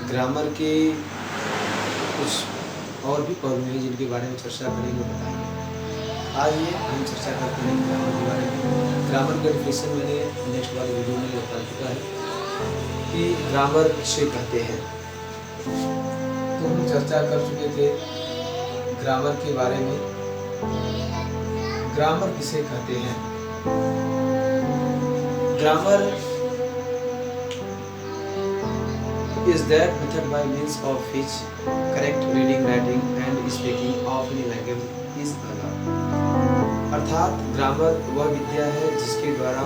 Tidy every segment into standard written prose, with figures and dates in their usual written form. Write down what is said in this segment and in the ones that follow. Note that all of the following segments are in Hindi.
ग्रामर के कुछ और भी पहलू हैं जिनके बारे में चर्चा करेंगे, बताएंगे। आइए हम चर्चा करते हैं ग्रामर के बारे में। ग्रामर का डिफिनेशन मैंने नेक्स्ट वाले वीडियो में बता चुका है कि ग्रामर किसे कहते हैं। तो हम चर्चा कर चुके थे ग्रामर के बारे में। ग्रामर किसे कहते हैं? Grammar is that method by means of which correct reading, writing and speaking of any language is allowed। अर्थात ग्रामर वह विद्या है जिसके द्वारा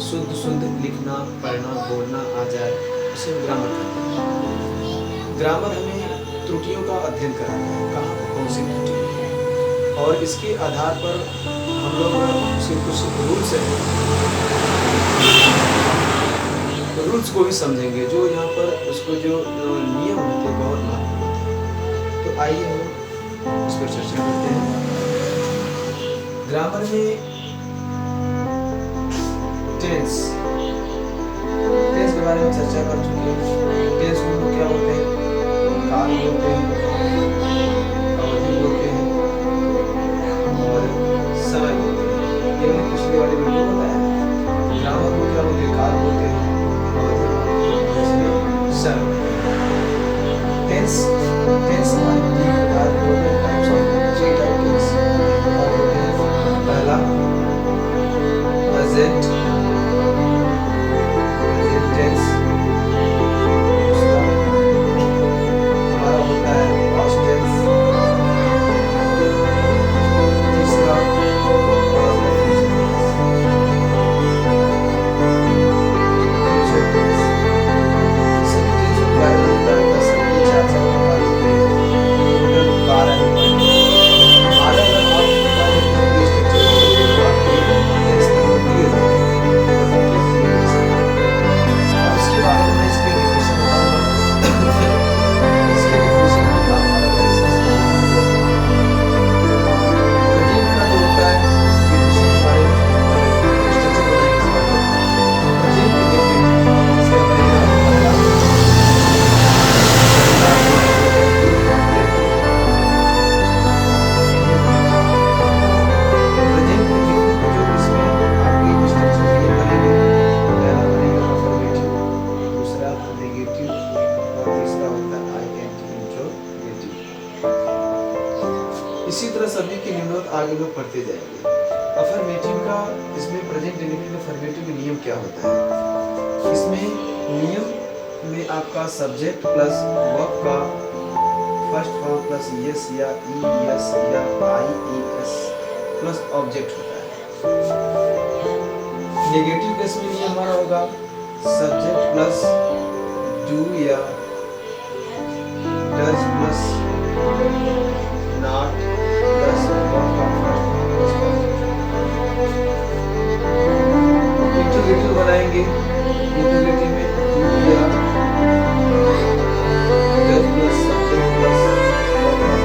शुद्ध लिखना, पढ़ना, बोलना आ जाए, उसे ग्रामर कहते हैं। ग्रामर हमें त्रुटियों का अध्ययन कराता है, कहाँ कौन सी त्रुटि है, और इसके आधार पर हम लोग कुछ रूल्स रूल्स को भी समझेंगे, जो यहाँ पर उसको जो नियम होते हैं बहुत महत्वपूर्ण होते हैं। तो आइए हम इस पर चर्चा करते हैं। ग्रामर में टेंस के बारे में चर्चा कर चुके हैं। टेंस में क्या होते हैं? काल होते हैं, अवधि होते हैं और समय होते हैं। ये मैंने पिछले वाले वीडियो में बताया। ग्रामर को क्या होते हैं? काल होते हैं, टेंस हमारे तीन प्रकार के होते हैं, टाइप्स ऑफ थ्री टाइप्स होते हैं। पहला प्रेजेंट टेंस, दूसरा हमारा होता है पास्ट टेंस, तीसरा इसी तरह सभी के निम्नवत आगे लोग पढ़ते जाएंगे। अफर्मेटिव का, इसमें प्रेजेंट इंडेफिनिट अफर्मेटिव में नियम क्या होता है? इसमें नियम में आपका सब्जेक्ट प्लस वर्ब का फर्स्ट फॉर्म प्लस यस या ईएस या आईईएस प्लस ऑब्जेक्ट होता है। नेगेटिव केस में नियम हमारा होगा सब्जेक्ट प्लस डू या does plus not plus verb का फर्स्ट फॉर्म। इंटीग्रेटिव बनाएंगे, इंटीग्रेटिव में डू या does plus subject plus verb का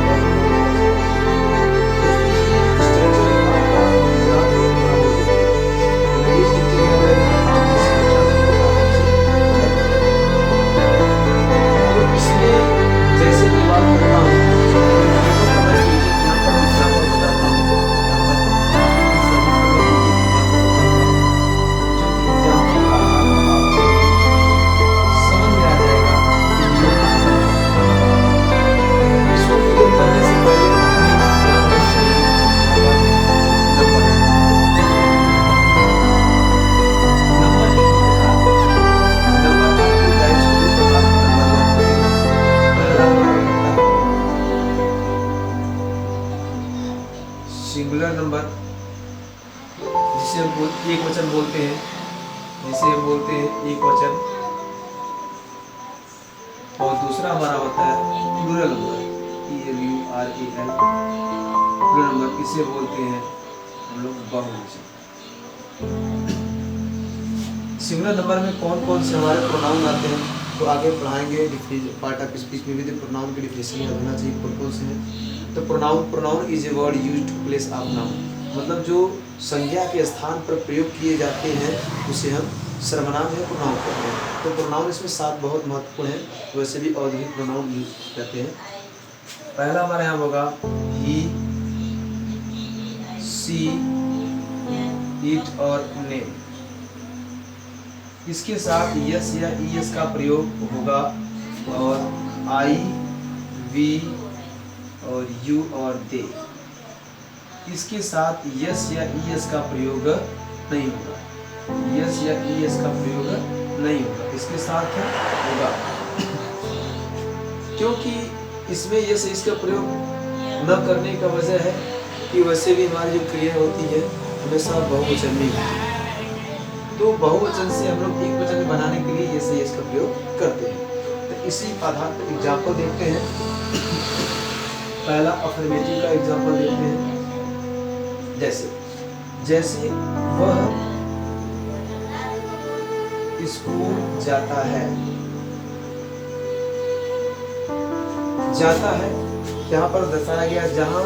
जैसे मैं बात करता हूँ सिंगुलर नंबर, जिसे हम एक वचन बोलते हैं, जिसे हम बोलते हैं एक वचन, और दूसरा हमारा होता है plural number, PLURAL plural number, इसे बोलते हैं हम लोग बहुवचन। सिंगुलर नंबर में कौन कौन से हमारे प्रोनाउन आते हैं तो आगे पढ़ाएंगे। पार्ट ऑफ स्पीच में भी प्रोनाउन के डिफिनेशन याद होना चाहिए कौन कौन से हैं। तो pronoun is a word used to place of noun, मतलब जो संज्ञा के स्थान पर प्रयोग किए जाते हैं उसे हम सर्वनाम है, प्रोनाउन कहते हैं। तो प्रोनाउन इसमें 7 बहुत महत्वपूर्ण है, वैसे भी और भी प्रोनाउन यूज करते हैं। पहला हमारे यहाँ होगा ही, सी, इट और नेम। इसके साथ यस या ईएस का प्रयोग होगा, और आई, वी और यू और दे। इसके साथ यस या ईएस का प्रयोग नहीं होगा, यस या ईएस का प्रयोग नहीं होगा, इसके साथ होगा। क्योंकि इसमें यस इसका प्रयोग न करने का वजह है कि वैसे भी हमारी जो क्रिया होती है हमेशा बहुवचन में होती है। तो बहुवचन से हम लोग एक वचन बनाने के लिए यस इसका प्रयोग करते हैं। तो इसी आधार पर एग्जाम्पल देखते हैं। पहला अफर्मेटिव का एग्जाम्पल देखते हैं। जैसे वह स्कूल जाता है। यहाँ पर दर्शाया गया, जहाँ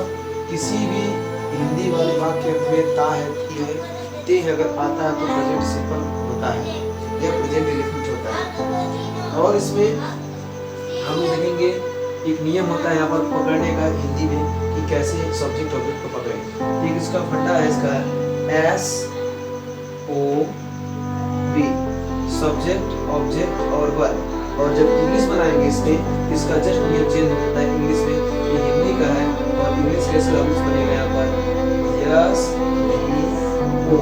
किसी भी हिंदी वाले वाक्य में ता है, थी है, ते अगर आता है तो प्रेजेंट सिंपल होता है या प्रेजेंट इंडेफिनिट होता है। और इसमें हम देखेंगे एक नियम होता है यहाँ पर पकड़ने का हिंदी में कि कैसे सब्जेक्ट ऑब्जेक्ट को पकड़ें। एक इसका फंडा है, इसका S O B, subject object और वर्ब। और जब इंग्लिश बनाएंगे इसमें इसका जस्ट नियम चेंज होता है। इंग्लिश में ये हिंदी का है और इंग्लिश कैसे ऑब्जेक्ट बनेगा यहाँ पर यस वी ओ,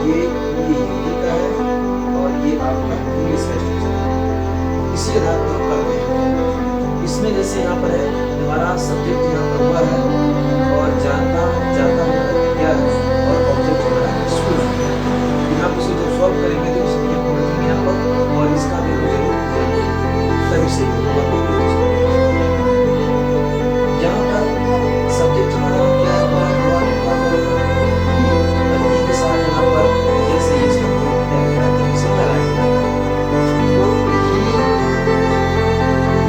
ये हिंदी का है और ये आपका इंग्लिश का है। इसी आधार पर हम करते हैं। इसमें जैसे यहाँ पर है हमारा सब्जेक्ट यहाँ पर हुआ है और जाता क्या है और ऑब्जेक्ट हमारा स्कूल है। यहाँ पर जब सॉल्व करेंगे तो इसमें यहाँ पर और इसका भी जरूर तभी से यहाँ पर सब्जेक्ट हमारा क्या है के साथ यहाँ पर जैसे इसका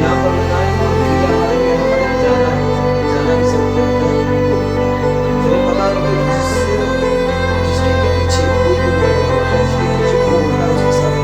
यहाँ पर बताएंगे जाना की सब्जेक्ट है। पता नहीं जिसके पीछे कोई भी वर्ड होता है उसके पीछे वो होता है उसके साथ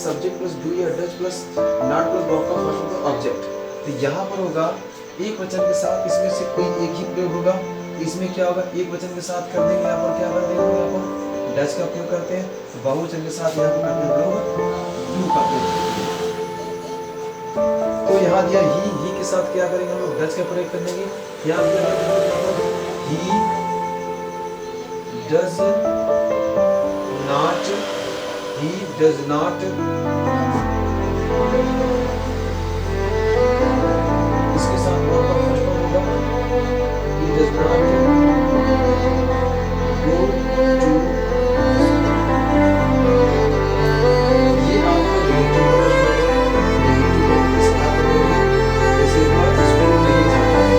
सब्जेक्ट प्लस डू या does plus not plus verb का फर्स्ट ऑब्जेक्ट। तो यहाँ पर होगा एक वचन के साथ इसमें से कोई एक ही प्रयोग होगा। इसमें क्या होगा, एक वचन के साथ कर देंगे, यहाँ पर क्या कर देंगे, यहाँ पर डज का प्रयोग करते हैं। तो बहुवचन के साथ यहाँ पर करते हैं लोग डू का प्रयोग। तो यहाँ दिया ही के साथ क्या करेंगे हम लोग डज का प्रयोग कर देंगे। यहाँ he does not, he does not, इसके साथ वर्ब का फर्स्ट फॉर्म होगा he does not go to, ये आपका नेगेटिव इसका जैसे वह स्कूल नहीं जाता है,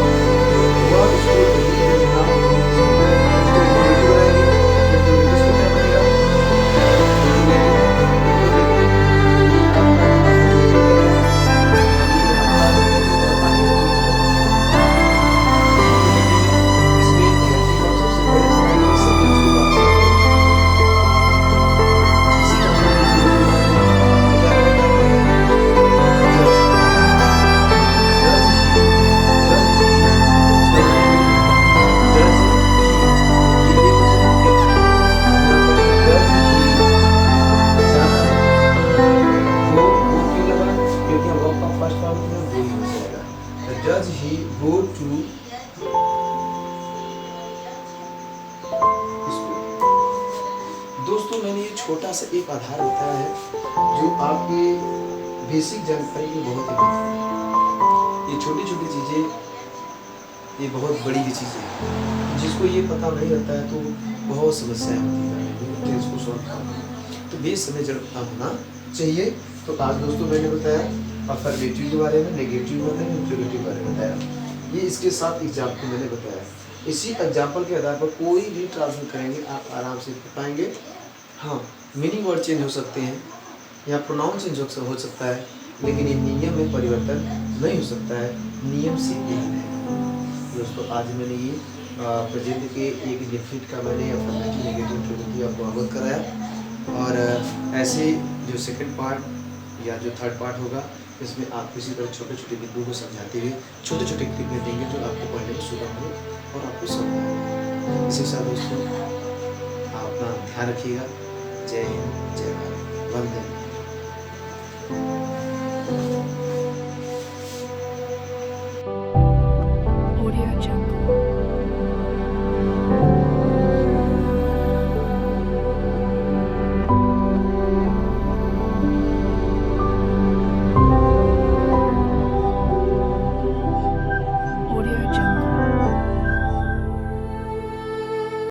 वह स्कूल नहीं जाता है, इसको नेगेटिव बनाएंगे तो इसको क्या बनेगा छोटा सा एक आधार बताया है जो आपके बेसिक जानकारी में बहुत ही महत्वपूर्ण है। ये छोटी छोटी चीजें ये बहुत बड़ी भी चीज़ है। जिसको ये पता नहीं रहता है तो बहुत समस्याएँ होती हैं इसको सॉल्व करने में। तो बेस हमें पता होना चाहिए। तो आज दोस्तों मैंने बताया अफर्मेटिव के बारे में, नेगेटिव के बारे में, इंटरोगेटिव के बारे में बताया। ये इसके साथ एग्जाम्पल मैंने बताया। इसी एग्जाम्पल के आधार पर कोई भी ट्रांसलेट करेंगे आप आराम से पाएंगे। हाँ, मीनिंग वर्ड चेंज हो सकते हैं या प्रोनाउन चेंज हो सकता है, लेकिन ये नियम में परिवर्तन नहीं हो सकता है। नियम सिर्फ एक है। दोस्तों आज मैंने ये प्रेजेंट के एक डेफिनेट का मैंने अफर्मेटिव, नेगेटिव, इंटरोगेटिव आपको अवगत कराया। और ऐसे जो सेकंड पार्ट या जो थर्ड पार्ट होगा इसमें आप इसी तरह छोटे छोटे बिंदुओं को समझाते हुए छोटे छोटे क्लिप में देंगे तो आपको पढ़ने में सुगम हो और आपको समझ आएगा। इसी के साथ दोस्तों आप अपना ध्यान रखिएगा। जय हिंद, जय भारत, वंदे।